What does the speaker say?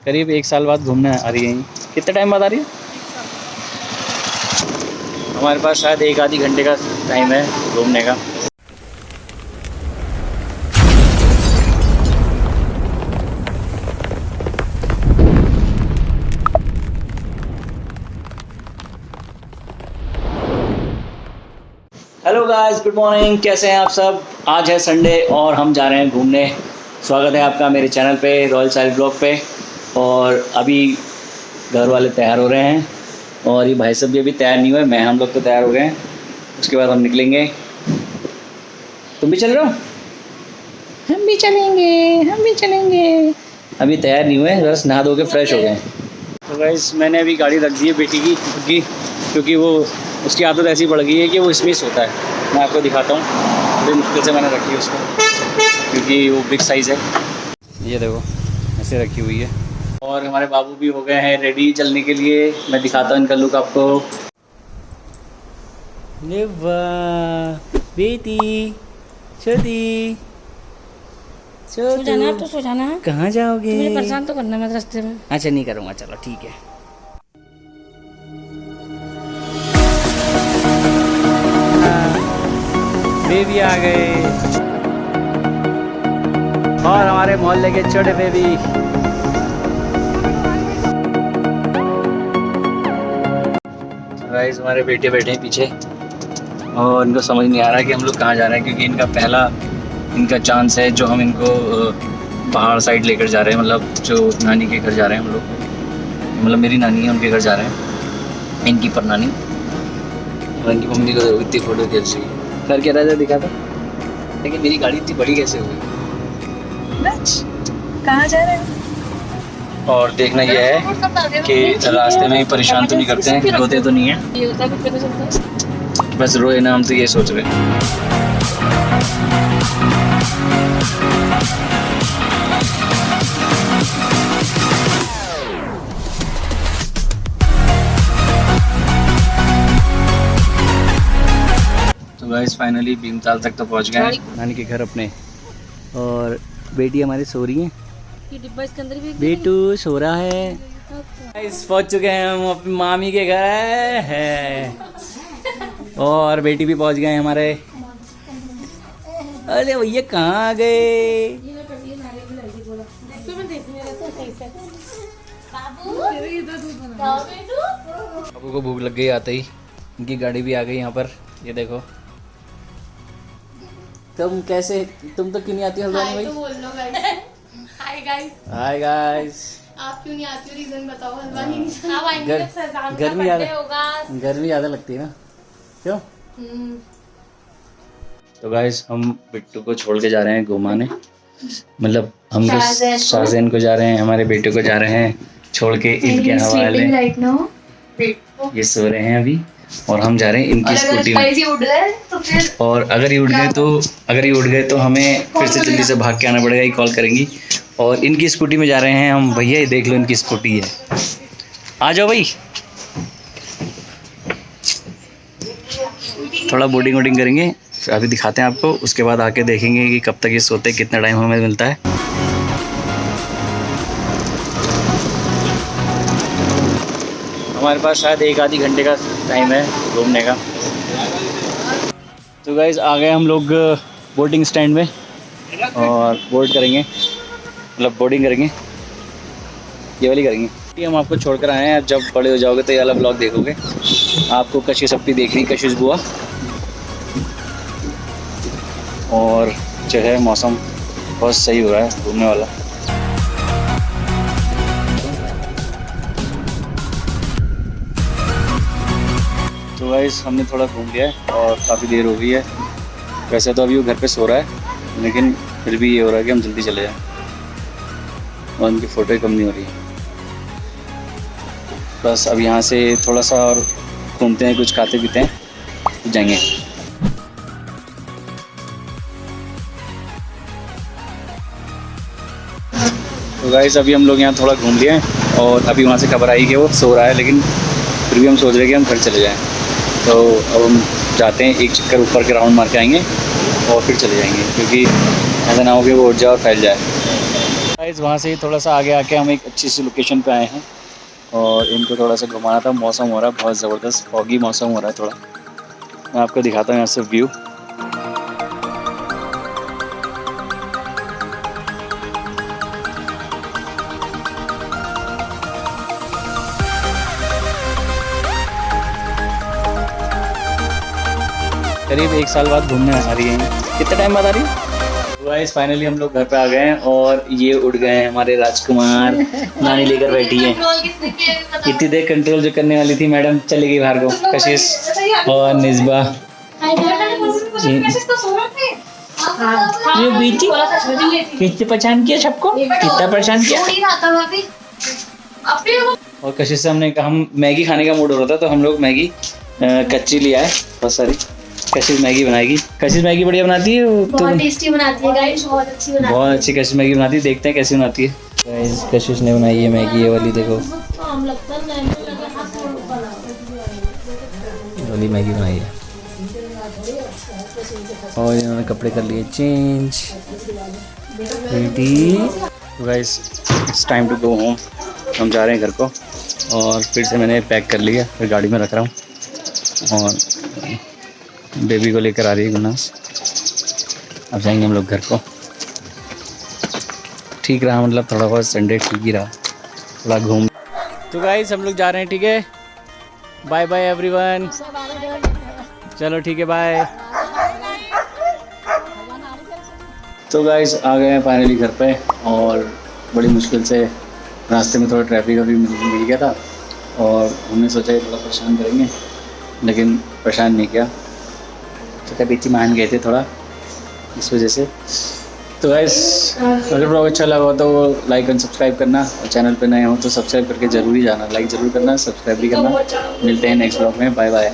करीब 1 साल बाद घूमने आ रही है। कितने टाइम बाद आ रही है? हमारे पास शायद 1 आधी घंटे का टाइम है घूमने का। Hello guys, good morning. कैसे हैं आप सब? आज है संडे और हम जा रहे हैं घूमने। स्वागत है आपका मेरे चैनल पे, रॉयल साइड ब्लॉग पे। और अभी घर वाले तैयार हो रहे हैं और ये भाई साहब भी अभी तैयार नहीं हुए। हम लोग तो तैयार हो गए हैं। उसके बाद हम निकलेंगे। तुम भी चल रहे हो? हम भी चलेंगे। अभी तैयार नहीं हुए, बस नहा धो के फ्रेश हो गए। तो गाइस, मैंने अभी गाड़ी रख दी है बेटी की, क्योंकि वो उसकी आदत ऐसी बढ़ गई है कि वो इसमें सोता है। मैं आपको दिखाता हूँ। बड़ी मुश्किल से मैंने रखी है उसको, क्योंकि वो बिग साइज़ है। ये देखो, ऐसे रखी हुई है। और हमारे बाबू भी हो गए हैं रेडी चलने के लिए। मैं दिखाता हूँ इनका लुक आपको। बेटी छोटी सो जाना तो सो जाना। कहाँ जाओगे? मुझे परेशान तो करना मत रास्ते में। अच्छा, नहीं करूँगा, चलो ठीक है। बेबी आ गए और हमारे मोहल्ले के छोटे बेबी। गाइस, हमारे बेटे बैठे हैं पीछे और इनको समझ नहीं आ रहा कि हम लोग कहाँ जा रहे हैं, क्योंकि इनका चांस है जो हम इनको पहाड़ साइड लेकर जा रहे हैं। मतलब जो नानी के घर जा रहे हैं हम लोग, मतलब मेरी नानी है, उनके घर जा रहे हैं। इनकी परनानी और इनकी मम्मी को इतनी फोटो खींच रही है। कर क्या रहा था, दिखा था। लेकिन मेरी गाड़ी इतनी बड़ी कैसे हुई? कहाँ जा रहे हैं? और देखना यह है कि रास्ते में ही परेशान तो नहीं करते हैं, रोते तो नहीं है। बस रोए ना, हम तो ये सोच रहे हैं। तो गाइस, फाइनली भीमताल तक तो पहुंच गए हैं, नानी के घर अपने। और बेटी हमारी सो रही है। ये डिब्बा इसके अंदर भी बेटू सो रहा है। गाइस, पहुंच चुके हैं हम अपनी मामी के घर है। और बेटी भी पहुंच गए हैं हमारे। अरे भैया, कहाँ आ गए? बाबू को भूख लग गई आते ही। इनकी गाड़ी भी आ गई यहाँ पर, ये देखो। तुम तो क्यों नहीं आती हल्द्वानी भाई? तो बोल लो गाइस। Hi guys. आप क्यों नहीं आती हो, रीजन बताओ। हल्द्वानी नहीं आप आएंगे तो सजान का गर्मी बर्थडे होगा। गर्मी ज़्यादा लगती है ना, क्यों? तो गाइस, हम बिट्टू को छोड़ के जा रहे हैं घुमाने। मतलब हम शाहजैन को जा रहे हैं, हमारे बेटे को जा रहे हैं छोड़ के इनके हवाले। ये सो रहे हैं अभी और हम जा रहे हैं इनकी स्कूटी में। और अगर ये उठ गए तो हमें फिर से जल्दी से भाग के आना पड़ेगा। ये कॉल करेंगी। और इनकी स्कूटी में जा रहे हैं हम। भैया, ये देख लो, इनकी स्कूटी है। आ जाओ भाई। थोड़ा बोर्डिंग करेंगे, अभी दिखाते हैं आपको। उसके बाद आके देखेंगे कि कब तक ये सोते, कितना टाइम हमें मिलता है। हमारे पास शायद 1 आधी घंटे का टाइम है घूमने का। तो गाइस, आ गए हम लोग बोटिंग स्टैंड में और बोर्डिंग करेंगे। ये वाली करेंगे। हम आपको छोड़कर आए हैं। जब बड़े हो जाओगे तो ये वाला ब्लॉग देखोगे। आपको कशिश अपनी देखनी, कशिश बुआ। और जो है मौसम बहुत सही हो रहा है घूमने वाला। तो गाइस, हमने थोड़ा घूम लिया है और काफ़ी देर हो गई है। वैसे तो अभी वो घर पे सो रहा है, लेकिन फिर भी ये हो रहा है कि हम जल्दी चले जाएं और उनकी फ़ोटो ही कम नहीं हो रही है। बस अब यहाँ से थोड़ा सा और घूमते हैं, कुछ खाते पीते हैं, तो जाएंगे। तो गाइस, अभी हम लोग यहाँ थोड़ा घूम लिए हैं और अभी वहाँ से खबर आई कि वो सो रहा है, लेकिन फिर भी हम सोच रहे हैं कि हम घर चले जाएं। तो अब हम जाते हैं, एक चक्कर ऊपर के राउंड मार के आएंगे और फिर चले जाएंगे, क्योंकि ऐसा ना हो कि वो उठ जाए और फैल जाए। गाइस वहाँ से ही थोड़ा सा आगे आके हम एक अच्छी सी लोकेशन पे आए हैं और इनको थोड़ा सा घुमाना था। मौसम हो रहा है बहुत ज़बरदस्त, फॉगी मौसम हो रहा है थोड़ा। मैं आपको दिखाता हूँ यहाँ से व्यू। करीब 1 साल बाद घूमने आ रही है। कितने टाइम बाद आ रही है? गाइस फाइनली हम लोग घर पे आ गए हैं और ये उड़ गए हैं हमारे राजकुमार। नानी लेकर बैठी है। इतनी देर कंट्रोल जो करने वाली थी मैडम चली गई बाहर को। कशिश और निस्बा ये बेटी कितने परेशान किया सबको, कितना परेशान किया। और कशिश से हमने कहा हम मैगी खाने का मूड हो रहा था तो हम लोग मैगी कच्ची लिया है बहुत सारी। कशिश मैगी बनाएगी। कशिश मैगी बढ़िया बनाती है, बहुत टेस्टी बनाती है गाइस, बहुत अच्छी बनाती है। बहुत अच्छी कशिश मैगी बनाती है। देखते हैं कैसी बनाती है। गाइस कशिश ने बनाई है मैगी, ये वाली देखो, वाली मैगी बनाई है। और इन्होंने कपड़े कर लिए चेंज, रेडी। तो guys it's time to go home. हम जा रहे हैं घर को और फिर से मैंने पैक कर लिया, फिर गाड़ी में रख रहा हूँ और बेबी को लेकर आ रही है गुनास। अब जाएंगे हम लोग घर को। ठीक रहा, मतलब थोड़ा बहुत संडे ठीक ही रहा, थोड़ा घूम। तो गाइस हम लोग जा रहे हैं, ठीक है। Bye bye everyone. चलो ठीक है, बाय। तो गाइस आ गए हैं फाइनली घर पे और बड़ी मुश्किल से रास्ते में थोड़ा ट्रैफिक अभी मिल गया था और हमने सोचा कि थोड़ा परेशान करेंगे, लेकिन परेशान नहीं किया। तो तबीयत मान गए थे थोड़ा इस वजह से। तो गाइस अगर ब्लॉग अच्छा लगा तो लाइक एंड सब्सक्राइब करना, और चैनल पे नए हो तो सब्सक्राइब करके ज़रूर ही जाना, लाइक ज़रूर करना, सब्सक्राइब भी करना। मिलते हैं नेक्स्ट ब्लॉग में, बाय बाय।